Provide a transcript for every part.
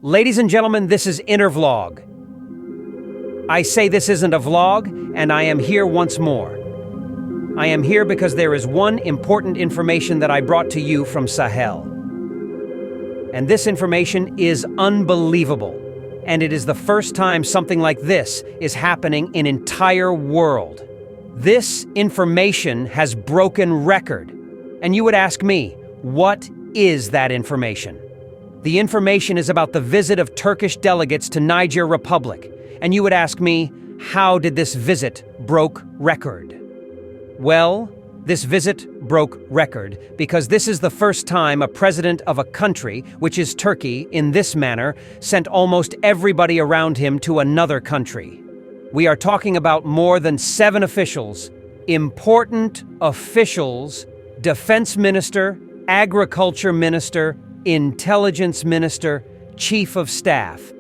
Ladies and gentlemen, this is Inner Vlog. I say this isn't a vlog, and I am here once more. I am here because there is one important information that I brought to you from Sahel. And this information is unbelievable. And it is the first time something like this is happening in entire world. This information has broken record. And you would ask me, what is that information? The information is about the visit of Turkish delegates to Niger Republic. And you would ask me, how did this visit broke record? Well, this visit broke record because this is the first time a president of a country, which is Turkey, in this manner, sent almost everybody around him to another country. We are talking about more than 7 officials, important officials, defense minister, agriculture minister, intelligence minister, chief of staff.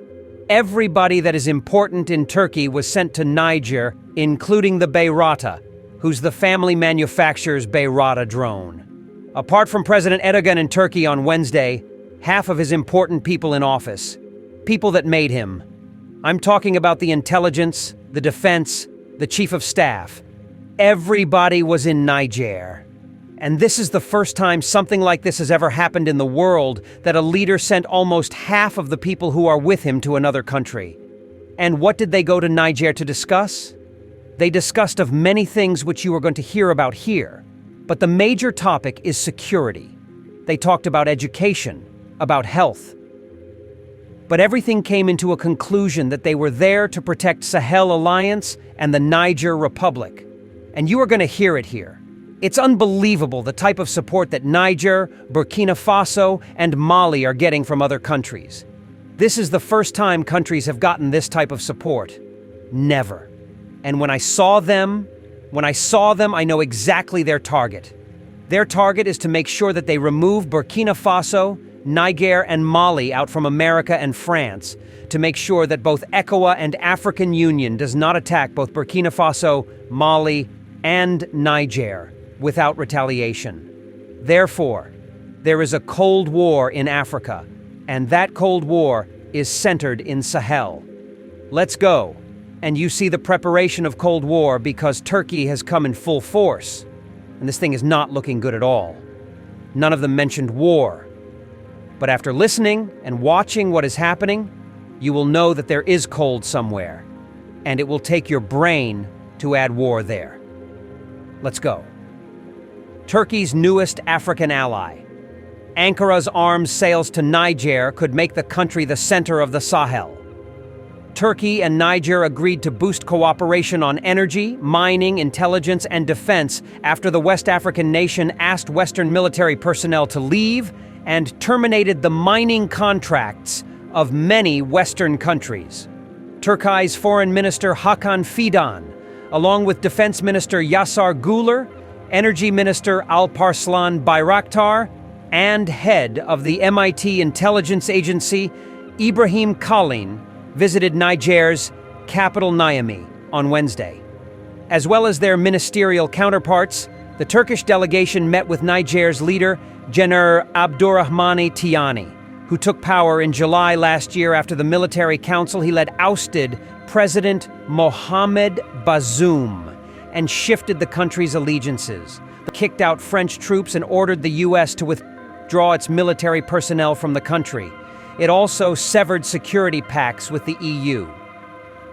Everybody that is important in Turkey was sent to Niger, including the Bayraktar, who's the family manufactures Bayraktar drone. Apart from President Erdogan in Turkey on Wednesday, half of his important people in office, people that made him. I'm talking about the intelligence, the defense, the chief of staff. Everybody was in Niger. And this is the first time something like this has ever happened in the world, that a leader sent almost half of the people who are with him to another country. And what did they go to Niger to discuss? They discussed of many things which you are going to hear about here. But the major topic is security. They talked about education, about health. But everything came into a conclusion that they were there to protect Sahel Alliance and the Niger Republic. And you are going to hear it here. It's unbelievable the type of support that Niger, Burkina Faso, and Mali are getting from other countries. This is the first time countries have gotten this type of support. Never. And when I saw them, I know exactly their target. Their target is to make sure that they remove Burkina Faso, Niger, and Mali out from America and France, to make sure that both ECOWAS and African Union does not attack both Burkina Faso, Mali, and Niger without retaliation. Therefore, there is a Cold War in Africa, and that Cold War is centered in Sahel. Let's go. And you see the preparation of Cold War because Turkey has come in full force. And this thing is not looking good at all. None of them mentioned war. But after listening and watching what is happening, you will know that there is cold somewhere. And it will take your brain to add war there. Let's go. Turkey's newest African ally. Ankara's arms sales to Niger could make the country the center of the Sahel. Turkey and Niger agreed to boost cooperation on energy, mining, intelligence, and defense after the West African nation asked Western military personnel to leave and terminated the mining contracts of many Western countries. Turkey's Foreign Minister Hakan Fidan, along with Defense Minister Yasar Guler, Energy Minister Alparslan Bayraktar, and head of the MIT intelligence agency, Ibrahim Kalin, visited Niger's capital Niamey on Wednesday. As well as their ministerial counterparts, the Turkish delegation met with Niger's leader, General Abdurrahmani Tiani, who took power in July last year after the military council he led ousted President Mohamed Bazoum and shifted the country's allegiances, kicked out French troops and ordered the U.S. to withdraw its military personnel from the country. It also severed security pacts with the EU.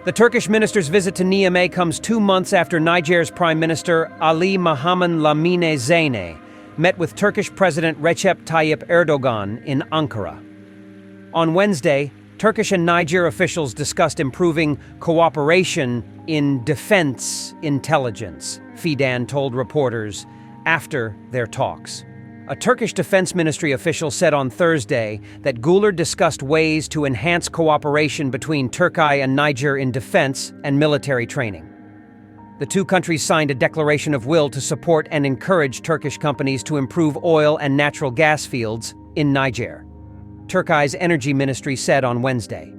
The Turkish minister's visit to Niamey comes 2 months after Niger's Prime Minister Ali Mohamed Lamine Zeine met with Turkish President Recep Tayyip Erdogan in Ankara. On Wednesday, Turkish and Niger officials discussed improving cooperation in defense intelligence, Fidan told reporters after their talks. A Turkish Defense Ministry official said on Thursday that Guler discussed ways to enhance cooperation between Turkey and Niger in defense and military training. The two countries signed a declaration of will to support and encourage Turkish companies to improve oil and natural gas fields in Niger, Turkey's energy ministry said on Wednesday.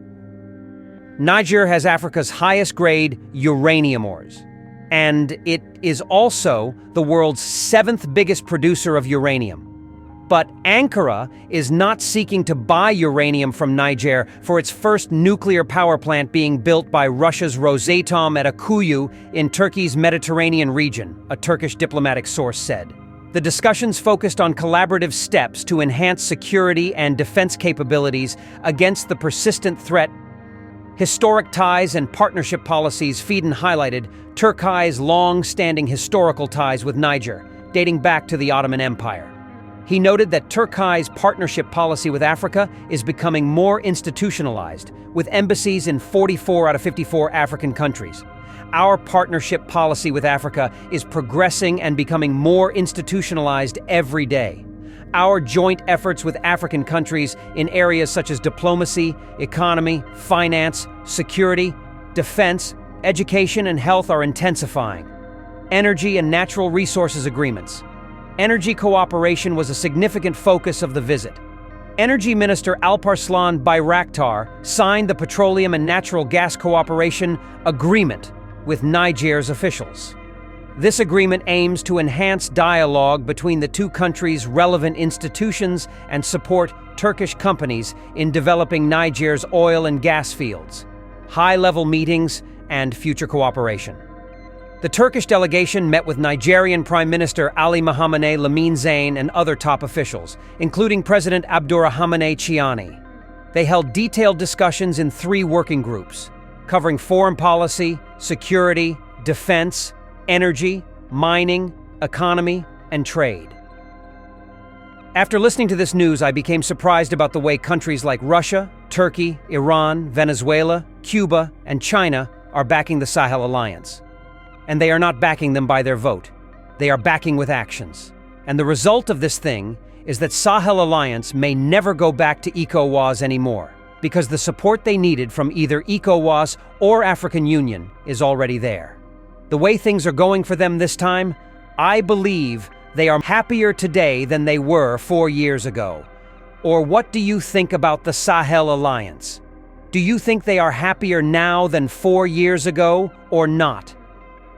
Niger has Africa's highest-grade uranium ores, and it is also the world's 7th biggest producer of uranium. But Ankara is not seeking to buy uranium from Niger for its first nuclear power plant being built by Russia's Rosatom at Akuyu in Turkey's Mediterranean region, a Turkish diplomatic source said. The discussions focused on collaborative steps to enhance security and defense capabilities against the persistent threat. Historic ties and partnership policies. Fidan highlighted Turkey's long-standing historical ties with Niger, dating back to the Ottoman Empire. He noted that Turkey's partnership policy with Africa is becoming more institutionalized, with embassies in 44 out of 54 African countries. Our partnership policy with Africa is progressing and becoming more institutionalized every day. Our joint efforts with African countries in areas such as diplomacy, economy, finance, security, defense, education, and health are intensifying. Energy and natural resources agreements. Energy cooperation was a significant focus of the visit. Energy Minister Alparslan Bayraktar signed the Petroleum and Natural Gas Cooperation Agreement with Niger's officials. This agreement aims to enhance dialogue between the two countries' relevant institutions and support Turkish companies in developing Niger's oil and gas fields, high-level meetings, and future cooperation. The Turkish delegation met with Nigerian Prime Minister Ali Mohammed Lamine Zain and other top officials, including President Abdurrahmane Chiani. They held detailed discussions in 3 working groups, covering foreign policy, security, defense, energy, mining, economy, and trade. After listening to this news, I became surprised about the way countries like Russia, Turkey, Iran, Venezuela, Cuba, and China are backing the Sahel Alliance. And they are not backing them by their vote. They are backing with actions. And the result of this thing is that Sahel Alliance may never go back to ECOWAS anymore, because the support they needed from either ECOWAS or African Union is already there. The way things are going for them this time, I believe they are happier today than they were 4 years ago. Or what do you think about the Sahel Alliance? Do you think they are happier now than 4 years ago, or not?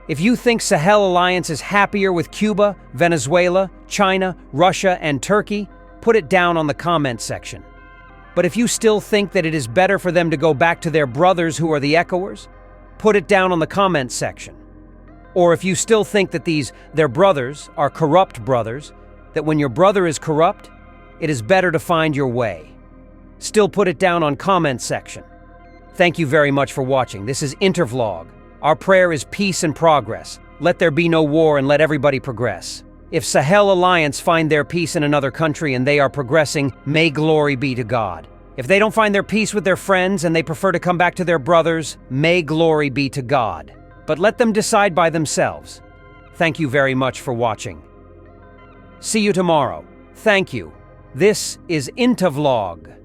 If you think Sahel Alliance is happier with Cuba, Venezuela, China, Russia, and Turkey, put it down on the comment section. But if you still think that it is better for them to go back to their brothers who are the ECOWAS, put it down on the comment section. Or if you still think that their brothers are corrupt brothers, that when your brother is corrupt, it is better to find your way. Still put it down on comment section. Thank you very much for watching. This is Intervlog. Our prayer is peace and progress. Let there be no war and let everybody progress. If Sahel Alliance find their peace in another country and they are progressing, may glory be to God. If they don't find their peace with their friends and they prefer to come back to their brothers, may glory be to God. But let them decide by themselves. Thank you very much for watching. See you tomorrow. Thank you. This is Intervlog.